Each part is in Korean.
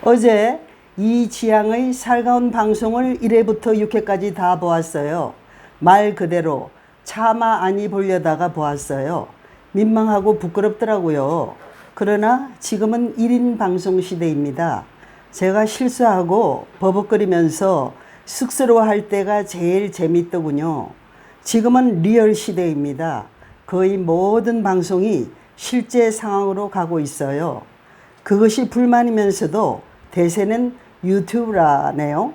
어제 이지향의 살가운 방송을 1회부터 6회까지 다 보았어요. 말 그대로 차마 아니 보려다가 보았어요. 민망하고 부끄럽더라고요. 그러나 지금은 1인 방송 시대입니다. 제가 실수하고 버벅거리면서 쑥스러워할 때가 제일 재밌더군요. 지금은 리얼 시대입니다. 거의 모든 방송이 실제 상황으로 가고 있어요. 그것이 불만이면서도 대세는 유튜브라네요.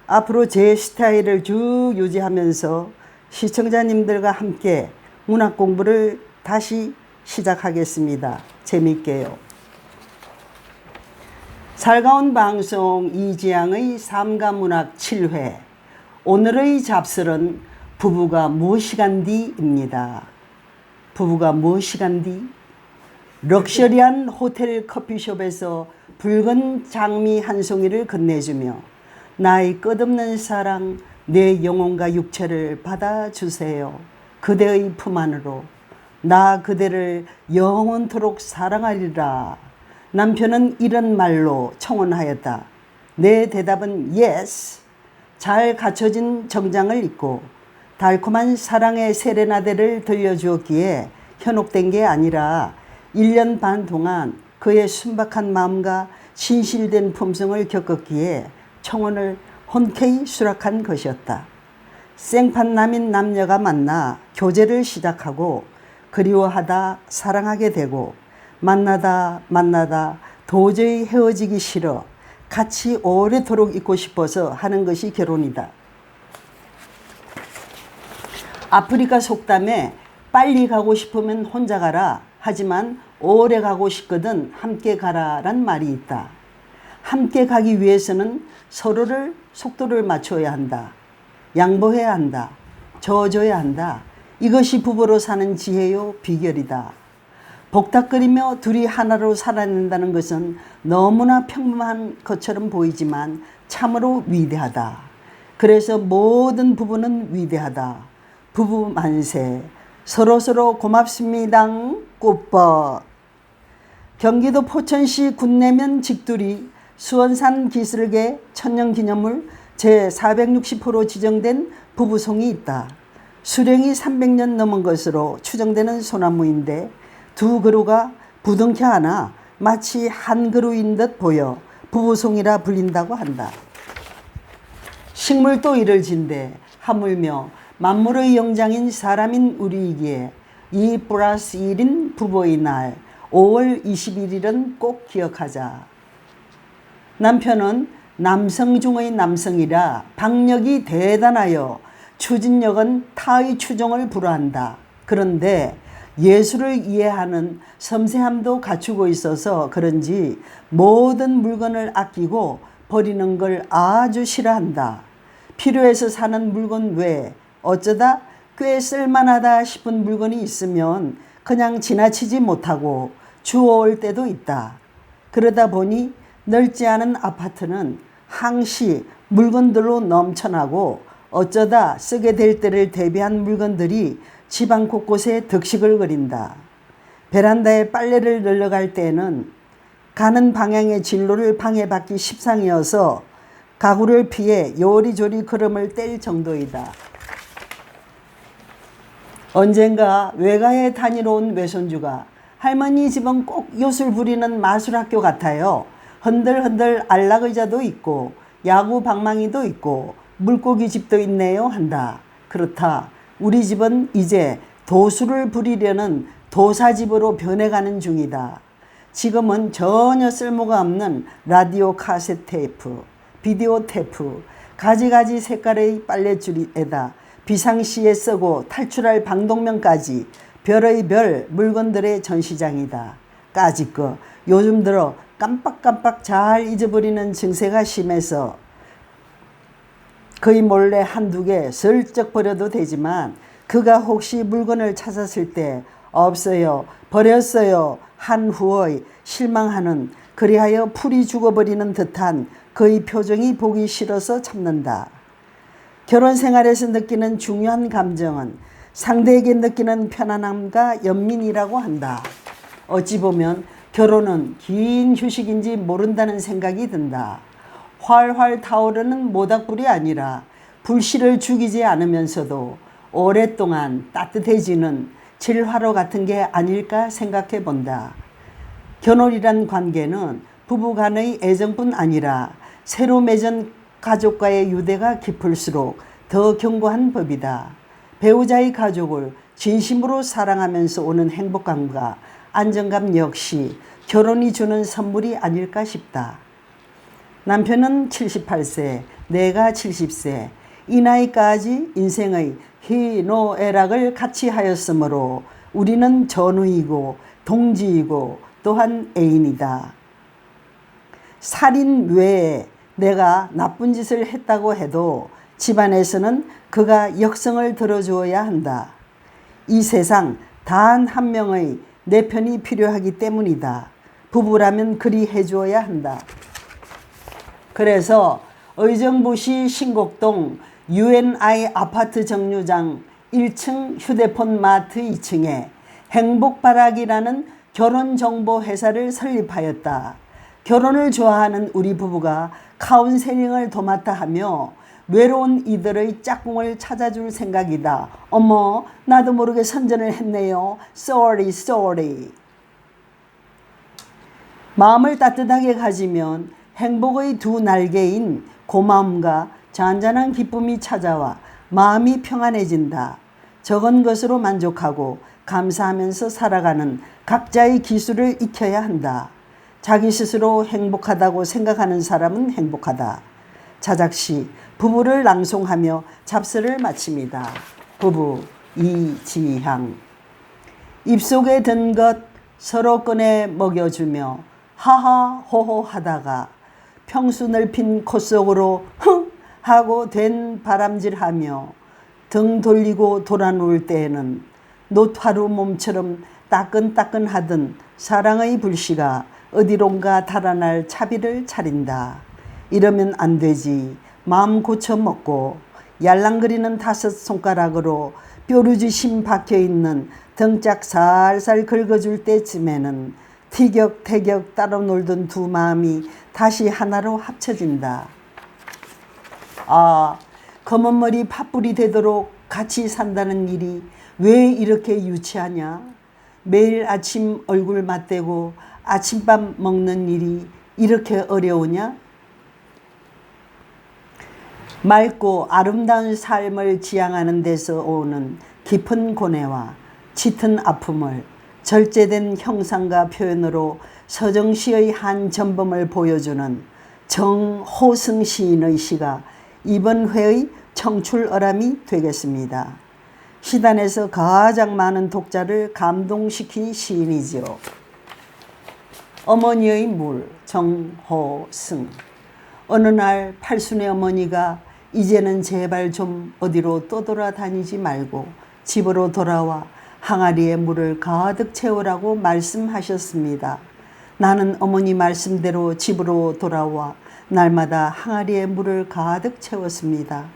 앞으로 제 스타일을 쭉 유지하면서 시청자님들과 함께 문학 공부를 다시 시작하겠습니다. 재밌게요. 살가운 방송 이지향의 삼가문학 7회. 오늘의 잡설은 부부가 무엇이간디입니다. 부부가 무엇이간디? 럭셔리한 호텔 커피숍에서 붉은 장미 한 송이를 건네주며 나의 끝없는 사랑 내 영혼과 육체를 받아주세요. 그대의 품 안으로 나 그대를 영원토록 사랑하리라. 남편은 이런 말로 청혼하였다. 내 대답은 yes. 잘 갖춰진 정장을 입고 달콤한 사랑의 세레나데를 들려주었기에 현혹된 게 아니라 1년 반 동안 그의 순박한 마음과 신실된 품성을 겪었기에 청혼을 흔쾌히 수락한 것이었다. 생판남인 남녀가 만나 교제를 시작하고 그리워하다 사랑하게 되고 만나다 도저히 헤어지기 싫어 같이 오래도록 있고 싶어서 하는 것이 결혼이다. 아프리카 속담에 빨리 가고 싶으면 혼자 가라. 하지만 오래 가고 싶거든 함께 가라란 말이 있다. 함께 가기 위해서는 서로를 속도를 맞춰야 한다. 양보해야 한다. 져줘야 한다. 이것이 부부로 사는 지혜요 비결이다. 복닥거리며 둘이 하나로 살아낸다는 것은 너무나 평범한 것처럼 보이지만 참으로 위대하다. 그래서 모든 부부는 위대하다. 부부 만세. 서로서로 고맙습니다. 꽃벗. 경기도 포천시 군내면 직두리 수원산 기슭에 천년기념물 제460호로 지정된 부부송이 있다. 수령이 300년 넘은 것으로 추정되는 소나무인데 두 그루가 부둥켜 안아 마치 한 그루인 듯 보여 부부송이라 불린다고 한다. 식물도 이를 진대 하물며 만물의 영장인 사람인 우리이기에 2+1인 부부의 날 5월 21일은 꼭 기억하자. 남편은 남성 중의 남성이라 박력이 대단하여 추진력은 타의 추종을 불허한다. 그런데 예술을 이해하는 섬세함도 갖추고 있어서 그런지 모든 물건을 아끼고 버리는 걸 아주 싫어한다. 필요해서 사는 물건 외에 어쩌다 꽤 쓸만하다 싶은 물건이 있으면 그냥 지나치지 못하고 주워올 때도 있다. 그러다 보니 넓지 않은 아파트는 항시 물건들로 넘쳐나고 어쩌다 쓰게 될 때를 대비한 물건들이 집안 곳곳에 득식을 그린다. 베란다에 빨래를 널러갈 때에는 가는 방향의 진로를 방해받기 십상이어서 가구를 피해 요리조리 걸음을 뗄 정도이다. 언젠가 외가에 다니러 온 외손주가 할머니 집은 꼭 요술 부리는 마술학교 같아요. 흔들흔들 안락의자도 있고 야구 방망이도 있고 물고기 집도 있네요 한다. 그렇다. 우리 집은 이제 도술을 부리려는 도사집으로 변해가는 중이다. 지금은 전혀 쓸모가 없는 라디오 카세트 테이프, 비디오 테이프, 가지가지 색깔의 빨랫줄에다 비상시에 쓰고 탈출할 방독면까지 별의 별 물건들의 전시장이다. 까짓거 요즘 들어 깜빡깜빡 잘 잊어버리는 증세가 심해서 거의 몰래 한두 개 슬쩍 버려도 되지만 그가 혹시 물건을 찾았을 때 없어요, 버렸어요 한 후의 실망하는 그리하여 풀이 죽어버리는 듯한 그의 표정이 보기 싫어서 참는다. 결혼 생활에서 느끼는 중요한 감정은 상대에게 느끼는 편안함과 연민이라고 한다. 어찌 보면 결혼은 긴 휴식인지 모른다는 생각이 든다. 활활 타오르는 모닥불이 아니라 불씨를 죽이지 않으면서도 오랫동안 따뜻해지는 질화로 같은 게 아닐까 생각해 본다. 결혼이란 관계는 부부간의 애정뿐 아니라 새로 맺은 가족과의 유대가 깊을수록 더 견고한 법이다. 배우자의 가족을 진심으로 사랑하면서 오는 행복감과 안정감 역시 결혼이 주는 선물이 아닐까 싶다. 남편은 78세, 내가 70세. 이 나이까지 인생의 희노애락을 같이 하였으므로 우리는 전우이고 동지이고 또한 애인이다. 살인 외에 내가 나쁜 짓을 했다고 해도 집안에서는 그가 역성을 들어주어야 한다. 이 세상 단 한 명의 내 편이 필요하기 때문이다. 부부라면 그리 해주어야 한다. 그래서 의정부시 신곡동 UNI 아파트 정류장 1층 휴대폰 마트 2층에 행복바라기라는 결혼정보회사를 설립하였다. 결혼을 좋아하는 우리 부부가 카운셀링을 도맡아 하며 외로운 이들의 짝꿍을 찾아줄 생각이다. 어머, 나도 모르게 선전을 했네요. Sorry. 마음을 따뜻하게 가지면 행복의 두 날개인 고마움과 잔잔한 기쁨이 찾아와 마음이 평안해진다. 적은 것으로 만족하고 감사하면서 살아가는 각자의 기술을 익혀야 한다. 자기 스스로 행복하다고 생각하는 사람은 행복하다. 자작시 부부를 낭송하며 잡서를 마칩니다. 부부 이지향. 입속에 든 것 서로 꺼내 먹여주며 하하 호호 하다가 평수 넓힌 콧속으로 흥 하고 된 바람질하며 등 돌리고 돌아 누울 때에는 노하루 몸처럼 따끈따끈하던 사랑의 불씨가 어디론가 달아날 차비를 차린다. 이러면 안 되지. 마음 고쳐 먹고 얄랑거리는 5 손가락으로 뾰루지 심 박혀있는 등짝 살살 긁어줄 때쯤에는 티격태격 따로 놀던 두 마음이 다시 하나로 합쳐진다. 아, 검은 머리 팥불이 되도록 같이 산다는 일이 왜 이렇게 유치하냐? 매일 아침 얼굴 맞대고 아침밥 먹는 일이 이렇게 어려우냐? 맑고 아름다운 삶을 지향하는 데서 오는 깊은 고뇌와 짙은 아픔을 절제된 형상과 표현으로 서정시의 한 전범을 보여주는 정호승 시인의 시가 이번 회의 청출어람이 되겠습니다. 시단에서 가장 많은 독자를 감동시킨 시인이지요. 어머니의 물, 정호승. 어느 날 팔순의 어머니가 이제는 제발 좀 어디로 떠돌아다니지 말고 집으로 돌아와 항아리에 물을 가득 채우라고 말씀하셨습니다. 나는 어머니 말씀대로 집으로 돌아와 날마다 항아리에 물을 가득 채웠습니다.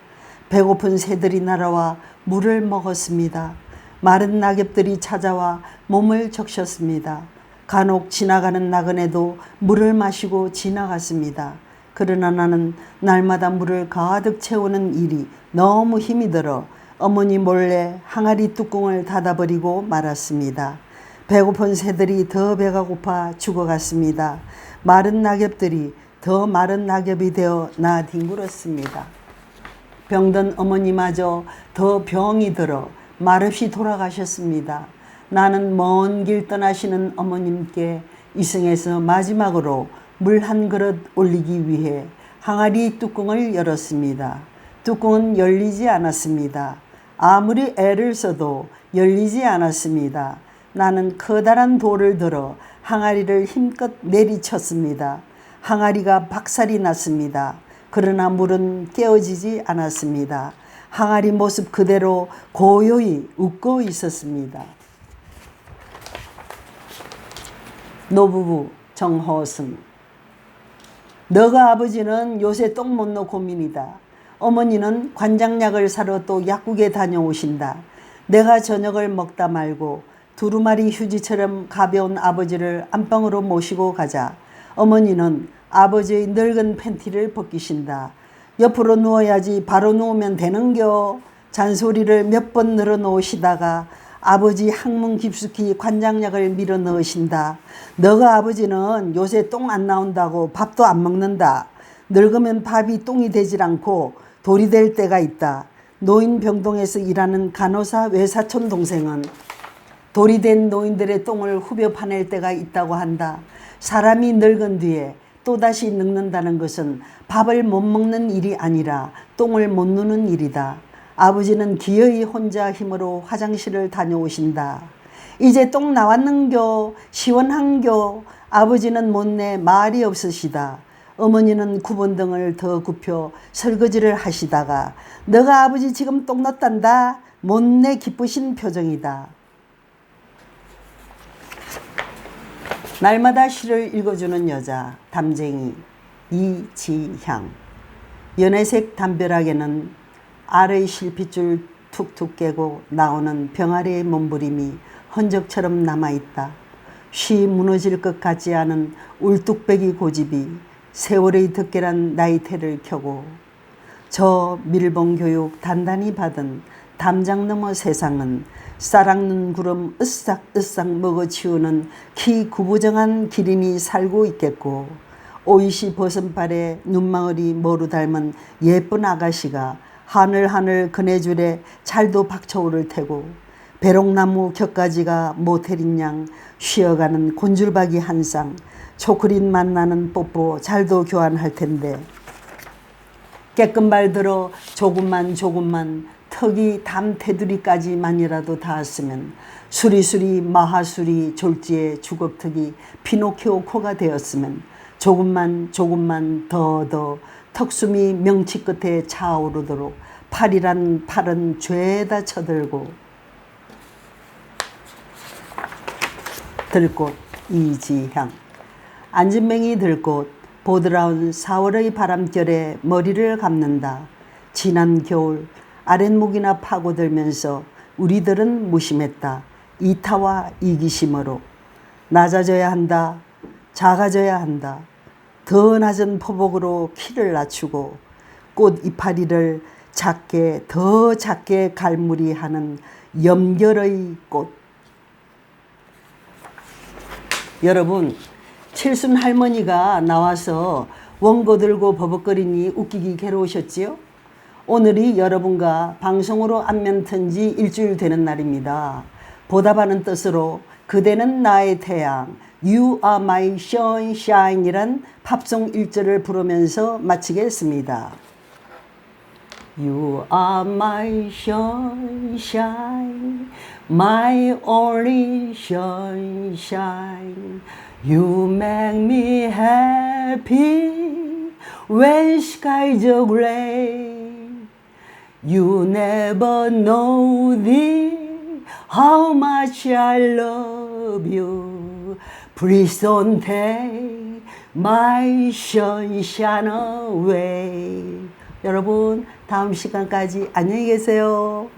배고픈 새들이 날아와 물을 먹었습니다. 마른 낙엽들이 찾아와 몸을 적셨습니다. 간혹 지나가는 나그네도 물을 마시고 지나갔습니다. 그러나 나는 날마다 물을 가득 채우는 일이 너무 힘이 들어 어머니 몰래 항아리 뚜껑을 닫아버리고 말았습니다. 배고픈 새들이 더 배가 고파 죽어갔습니다. 마른 낙엽들이 더 마른 낙엽이 되어 나뒹굴었습니다. 병든 어머니마저 더 병이 들어 말없이 돌아가셨습니다. 나는 먼 길 떠나시는 어머님께 이승에서 마지막으로 물 한 그릇 올리기 위해 항아리 뚜껑을 열었습니다. 뚜껑은 열리지 않았습니다. 아무리 애를 써도 열리지 않았습니다. 나는 커다란 돌을 들어 항아리를 힘껏 내리쳤습니다. 항아리가 박살이 났습니다. 그러나 물은 깨어지지 않았습니다. 항아리 모습 그대로 고요히 웃고 있었습니다. 노부부 정호승. 너가 아버지는 요새 똥 못 놓 고민이다. 어머니는 관장약을 사러 또 약국에 다녀오신다. 내가 저녁을 먹다 말고 두루마리 휴지처럼 가벼운 아버지를 안방으로 모시고 가자 어머니는 아버지의 늙은 팬티를 벗기신다. 옆으로 누워야지 바로 누우면 되는겨. 잔소리를 몇 번 늘어 놓으시다가 아버지 항문 깊숙이 관장약을 밀어 넣으신다. 너가 아버지는 요새 똥 안 나온다고 밥도 안 먹는다. 늙으면 밥이 똥이 되질 않고 돌이 될 때가 있다. 노인병동에서 일하는 간호사 외사촌 동생은 돌이 된 노인들의 똥을 후벼 파낼 때가 있다고 한다. 사람이 늙은 뒤에 또다시 늙는다는 것은 밥을 못 먹는 일이 아니라 똥을 못 누는 일이다. 아버지는 기어이 혼자 힘으로 화장실을 다녀오신다. 이제 똥 나왔는겨? 시원한겨? 아버지는 못내 말이 없으시다. 어머니는 구번등을 더 굽혀 설거지를 하시다가 너가 아버지 지금 똥 넣었단다. 못내 기쁘신 표정이다. 날마다 시를 읽어주는 여자 담쟁이 이지향. 연회색 담벼락에는 알의 실핏줄 툭툭 깨고 나오는 병아리의 몸부림이 흔적처럼 남아있다. 쉬 무너질 것 같지 않은 울뚝배기 고집이 세월의 득결한 나이테를 켜고 저 밀봉교육 단단히 받은 담장 너머 세상은 쌀악눈 구름 으싹으싹 먹어치우는 키 구부정한 기린이 살고 있겠고 오이시 버선발에 눈망울이 모루 닮은 예쁜 아가씨가 하늘하늘 그네줄에 잘도 박쳐오를 테고 배롱나무 격가지가 모텔인 양 쉬어가는 곤줄박이 한 쌍 초콜릿 맛나는 뽀뽀 잘도 교환할 텐데 깨끗말 들어 조금만 턱이 담 테두리까지만이라도 닿았으면 수리수리 마하수리 졸지의 주걱턱이 피노키오 코가 되었으면 조금만 더 턱숨이 명치 끝에 차오르도록 팔이란 팔은 죄다 쳐들고 들꽃 이지향. 안진뱅이 들꽃 보드라운 4월의 바람결에 머리를 감는다. 지난 겨울 아랫목이나 파고들면서 우리들은 무심했다. 이타와 이기심으로 낮아져야 한다. 작아져야 한다. 더 낮은 포복으로 키를 낮추고 꽃 이파리를 작게 더 작게 갈무리하는 염결의 꽃. 여러분, 칠순 할머니가 나와서 원고 들고 버벅거리니 웃기기 괴로우셨지요? 오늘이 여러분과 방송으로 안면 튼지 일주일 되는 날입니다. 보답하는 뜻으로 그대는 나의 태양 You are my sunshine 이란 팝송 1절을 부르면서 마치겠습니다. You are my sunshine, my only sunshine. You make me happy when skies are gray. You never know how much I love you. Please don't take my sunshine away. 여러분, 다음 시간까지 안녕히 계세요.